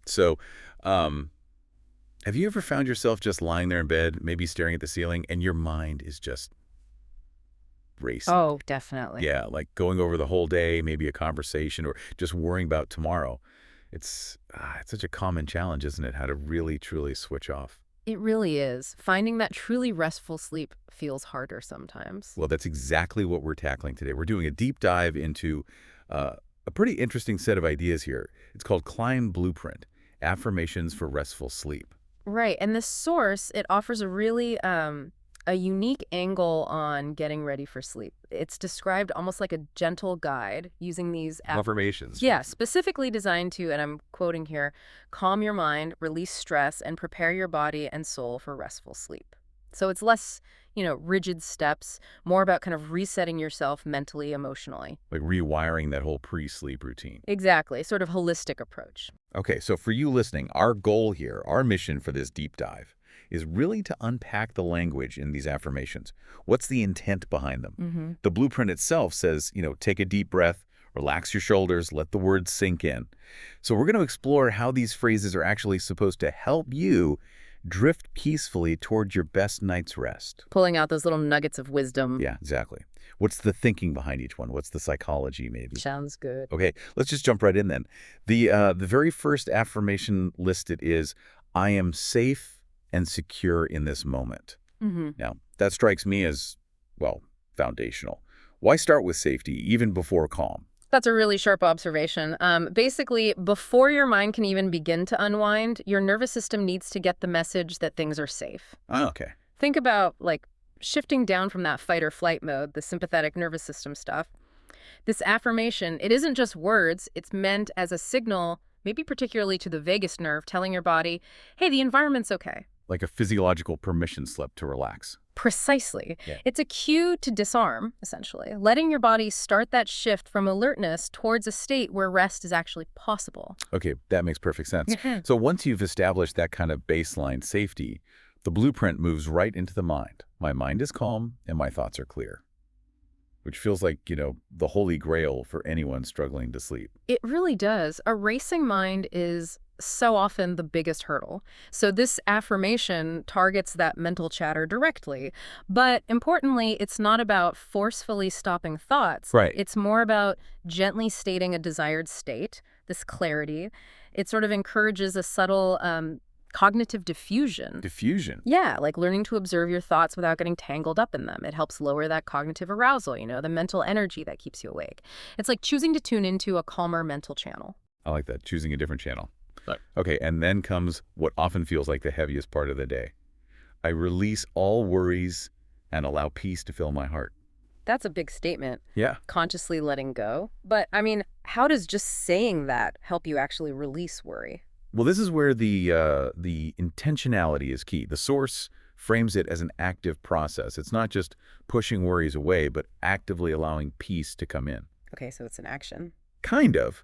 So, um, have you ever found yourself just lying there in bed, maybe staring at the ceiling, and your mind is just racing? Oh, definitely. Yeah, like going over the whole day, maybe a conversation, or just worrying about tomorrow. It's such a common challenge, isn't it? How to really, truly switch off. It really is. Finding that truly restful sleep feels harder sometimes. Well, that's exactly what we're tackling today. We're doing a deep dive into uh, a pretty interesting set of ideas here. It's called Climb Blueprint, Affirmations for Restful Sleep. Right. And this source, it offers a really a unique angle on getting ready for sleep. It's described almost like a gentle guide using these Affirmations. yeah, specifically designed to, and I'm quoting here, calm your mind, release stress, and prepare your body and soul for restful sleep. So it's less, rigid steps, more about kind of resetting yourself mentally, emotionally. Like rewiring that whole pre-sleep routine. Exactly, sort of holistic approach. Okay, so for you listening, our goal here, our mission for this deep dive, is really to unpack the language in these affirmations. What's the intent behind them? Mm-hmm. The blueprint itself says, take a deep breath, relax your shoulders, let the words sink in. So we're going to explore how these phrases are actually supposed to help you drift peacefully toward your best night's rest. Pulling out those little nuggets of wisdom. Yeah, exactly. What's the thinking behind each one? What's the psychology, maybe? Sounds good. Okay, let's just jump right in then. The very first affirmation listed is, I am safe and secure in this moment. Mm-hmm. Now, that strikes me as, well, foundational. Why start with safety even before calm? That's a really sharp observation. Basically, before your mind can even begin to unwind, your nervous system needs to get the message that things are safe. Oh, okay. Think about, like, shifting down from that fight or flight mode, the sympathetic nervous system stuff. This affirmation, it isn't just words, it's meant as a signal, maybe particularly to the vagus nerve, telling your body, hey, the environment's okay. Like a physiological permission slip to relax. Precisely. Yeah. It's a cue to disarm, essentially, letting your body start that shift from alertness towards a state where rest is actually possible. Okay, that makes perfect sense. Mhm. So once you've established that kind of baseline safety, the blueprint moves right into the mind. My mind is calm and my thoughts are clear, which feels like, the holy grail for anyone struggling to sleep. It really does. A racing mind is so often the biggest hurdle. So this affirmation targets that mental chatter directly. But importantly, it's not about forcefully stopping thoughts. Right. It's more about gently stating a desired state, this clarity. It sort of encourages a subtle cognitive diffusion. Diffusion. Yeah, like learning to observe your thoughts without getting tangled up in them. It helps lower that cognitive arousal, the mental energy that keeps you awake. It's like choosing to tune into a calmer mental channel. I like that, choosing a different channel. Right. Okay, and then comes what often feels like the heaviest part of the day. I release all worries and allow peace to fill my heart. That's a big statement, Yeah. consciously letting go. But, I mean, how does just saying that help you actually release worry? Well, this is where the intentionality is key. The source frames it as an active process. It's not just pushing worries away, but actively allowing peace to come in. Okay, so it's an action. Kind of.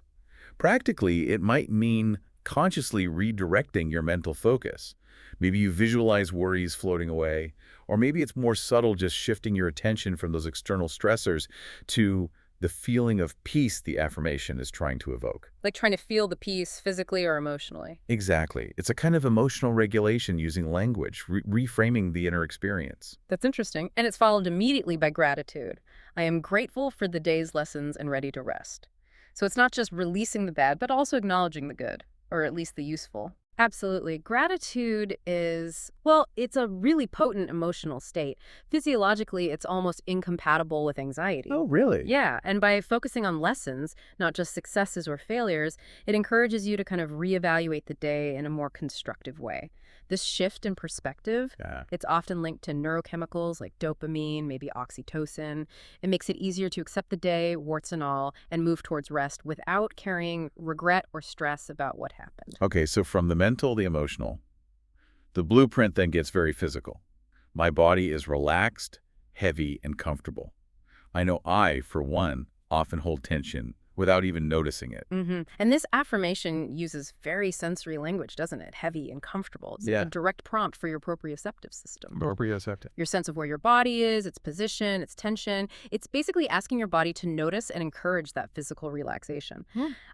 Practically, it might mean consciously redirecting your mental focus. Maybe you visualize worries floating away, or maybe it's more subtle, just shifting your attention from those external stressors to the feeling of peace the affirmation is trying to evoke. Like trying to feel the peace physically or emotionally. Exactly. It's a kind of emotional regulation using language, reframing the inner experience. That's interesting. And it's followed immediately by gratitude. I am grateful for the day's lessons and ready to rest. So it's not just releasing the bad, but also acknowledging the good, or at least the useful. Absolutely. Gratitude is, well, it's a really potent emotional state. Physiologically, it's almost incompatible with anxiety. Oh, really? Yeah, and by focusing on lessons, not just successes or failures, it encourages you to kind of reevaluate the day in a more constructive way. This shift in perspective, Yeah. it's often linked to neurochemicals like dopamine, maybe oxytocin. It makes it easier to accept the day, warts and all, and move towards rest without carrying regret or stress about what happened. Okay, so from the mental, the emotional, the blueprint then gets very physical. My body is relaxed, heavy, and comfortable. I know I, for one, often hold tension without even noticing it. And this affirmation uses very sensory language, doesn't it? Heavy and comfortable. It's a Yeah. direct prompt for your proprioceptive system. Proprioceptive. Your sense of where your body is, its position, its tension. It's basically asking your body to notice and encourage that physical relaxation.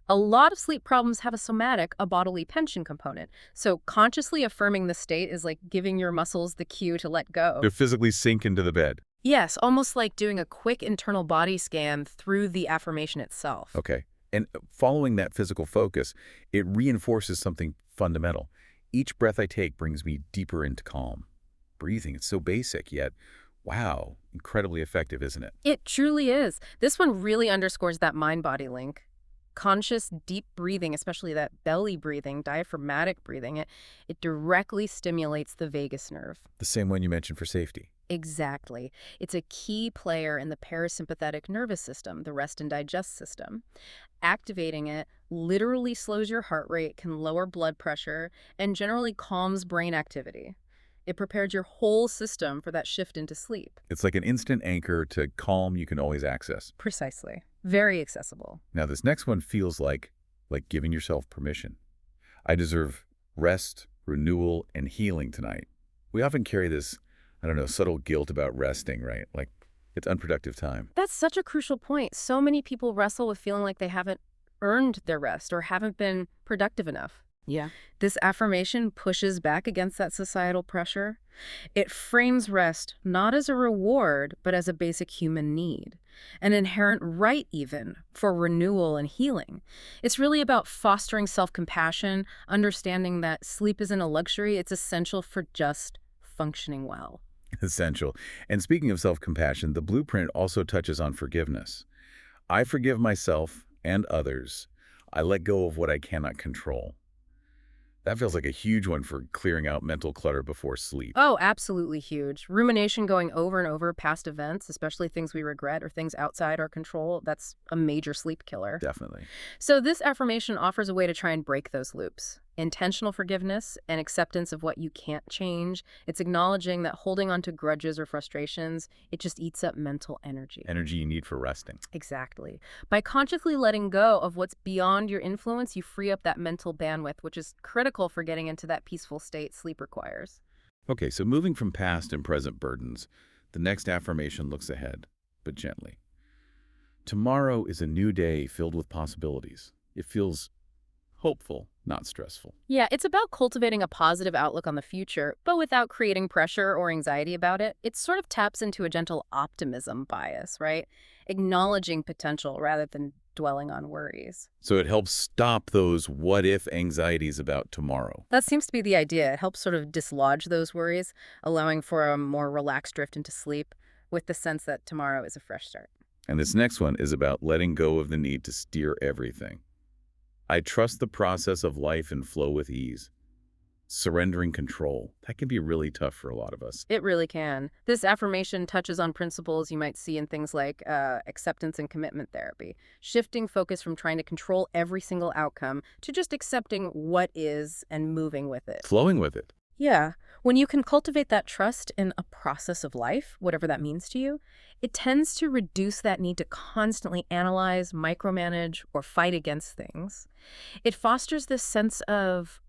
A lot of sleep problems have a bodily tension component. So consciously affirming the state is like giving your muscles the cue to let go. To physically sink into the bed. Yes, almost like doing a quick internal body scan through the affirmation itself. Okay. And following that physical focus, it reinforces something fundamental. Each breath I take brings me deeper into calm. Breathing, it's so basic, yet, wow, incredibly effective, isn't it? It truly is. This one really underscores that mind-body link. Conscious, deep breathing, especially that belly breathing, diaphragmatic breathing, it directly stimulates the vagus nerve. The same one you mentioned for safety. Exactly. It's a key player in the parasympathetic nervous system, the rest and digest system. Activating it literally slows your heart rate, can lower blood pressure, and generally calms brain activity. It prepares your whole system for that shift into sleep. It's like an instant anchor to calm you can always access. Precisely. Very accessible. Now, this next one feels like giving yourself permission. I deserve rest, renewal, and healing tonight. We often carry this, I don't know, subtle guilt about resting, right? Like, it's unproductive time. That's such a crucial point. So many people wrestle with feeling like they haven't earned their rest or haven't been productive enough. Yeah. This affirmation pushes back against that societal pressure. It frames rest not as a reward, but as a basic human need, an inherent right even for renewal and healing. It's really about fostering self-compassion, understanding that sleep isn't a luxury, it's essential for just functioning well. Essential. And speaking of self-compassion, the blueprint also touches on forgiveness. I forgive myself and others. I let go of what I cannot control. That feels like a huge one for clearing out mental clutter before sleep. Oh, absolutely huge. Rumination going over and over past events, especially things we regret or things outside our control, that's a major sleep killer. Definitely. So this affirmation offers a way to try and break those loops. Intentional forgiveness and acceptance of what you can't change. It's acknowledging that holding on to grudges or frustrations, it just eats up mental energy. Energy you need for resting. Exactly. By consciously letting go of what's beyond your influence, you free up that mental bandwidth, which is critical for getting into that peaceful state sleep requires. Okay, so moving from past and present burdens, the next affirmation looks ahead, but gently. Tomorrow is a new day filled with possibilities. It feels hopeful, not stressful. Yeah, it's about cultivating a positive outlook on the future, but without creating pressure or anxiety about it. It sort of taps into a gentle optimism bias, right? Acknowledging potential rather than dwelling on worries. So it helps stop those what-if anxieties about tomorrow. That seems to be the idea. It helps sort of dislodge those worries, allowing for a more relaxed drift into sleep with the sense that tomorrow is a fresh start. And this next one is about letting go of the need to steer everything. I trust the process of life and flow with ease. Surrendering control. That can be really tough for a lot of us. It really can. This affirmation touches on principles you might see in things like acceptance and commitment therapy, shifting focus from trying to control every single outcome to just accepting what is and moving with it. Flowing with it. Yeah. When you can cultivate that trust in a process of life, whatever that means to you, it tends to reduce that need to constantly analyze, micromanage, or fight against things. It fosters this sense of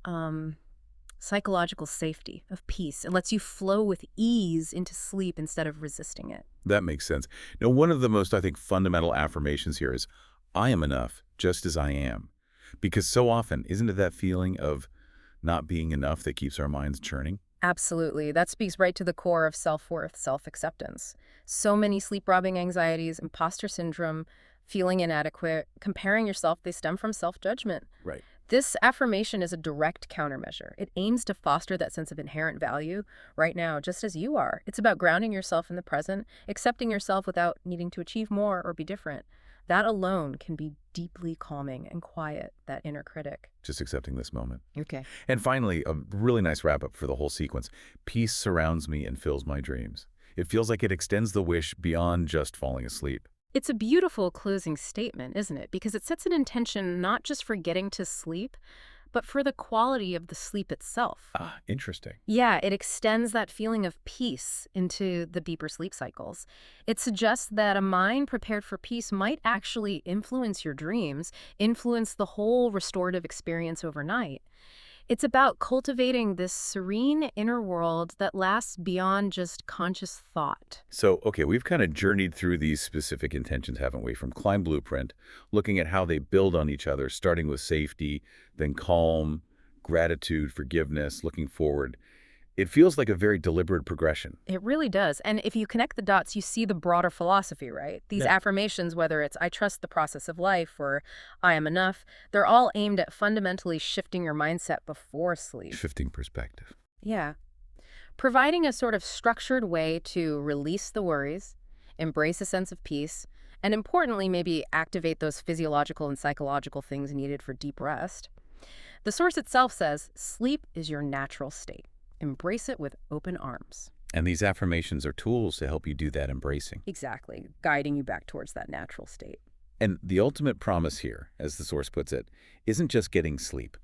psychological safety, of peace. It lets you flow with ease into sleep instead of resisting it. That makes sense. Now, one of the most, I think, fundamental affirmations here is, I am enough just as I am. Because so often, isn't it that feeling of not being enough that keeps our minds churning? Absolutely. That speaks right to the core of self-worth, self-acceptance. So many sleep-robbing anxieties, imposter syndrome, feeling inadequate, comparing yourself, they stem from self-judgment. Right. This affirmation is a direct countermeasure. It aims to foster that sense of inherent value right now, just as you are. It's about grounding yourself in the present, accepting yourself without needing to achieve more or be different. That alone can be deeply calming and quiet that inner critic. Just accepting this moment. Okay. And finally, a really nice wrap-up for the whole sequence. Peace surrounds me and fills my dreams. It feels like it extends the wish beyond just falling asleep. It's a beautiful closing statement, isn't it? Because it sets an intention not just for getting to sleep, but for the quality of the sleep itself. Ah, interesting. Yeah, it extends that feeling of peace into the deeper sleep cycles. It suggests that a mind prepared for peace might actually influence your dreams, influence the whole restorative experience overnight. It's about cultivating this serene inner world that lasts beyond just conscious thought. So, okay, we've kind of journeyed through these specific intentions, haven't we? From Climb Blueprint, looking at how they build on each other, starting with safety, then calm, gratitude, forgiveness, looking forward. It feels like a very deliberate progression. It really does. And if you connect the dots, you see the broader philosophy, right? These Yeah. affirmations, whether it's I trust the process of life or I am enough, they're all aimed at fundamentally shifting your mindset before sleep. Shifting perspective. Yeah. Providing a sort of structured way to release the worries, embrace a sense of peace, and importantly, maybe activate those physiological and psychological things needed for deep rest. The source itself says sleep is your natural state. Embrace it with open arms. And these affirmations are tools to help you do that embracing. Exactly, guiding you back towards that natural state. And the ultimate promise here, as the source puts it, isn't just getting sleep,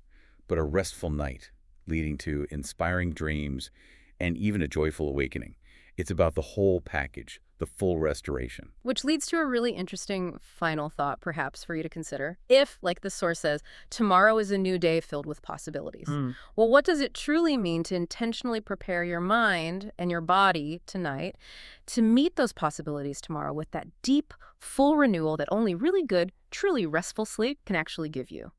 but a restful night, leading to inspiring dreams and even a joyful awakening. It's about the whole package, the full restoration. Which leads to a really interesting final thought, perhaps, for you to consider. If, like the source says, tomorrow is a new day filled with possibilities. Well, what does it truly mean to intentionally prepare your mind and your body tonight to meet those possibilities tomorrow with that deep, full renewal that only really good, truly restful sleep can actually give you?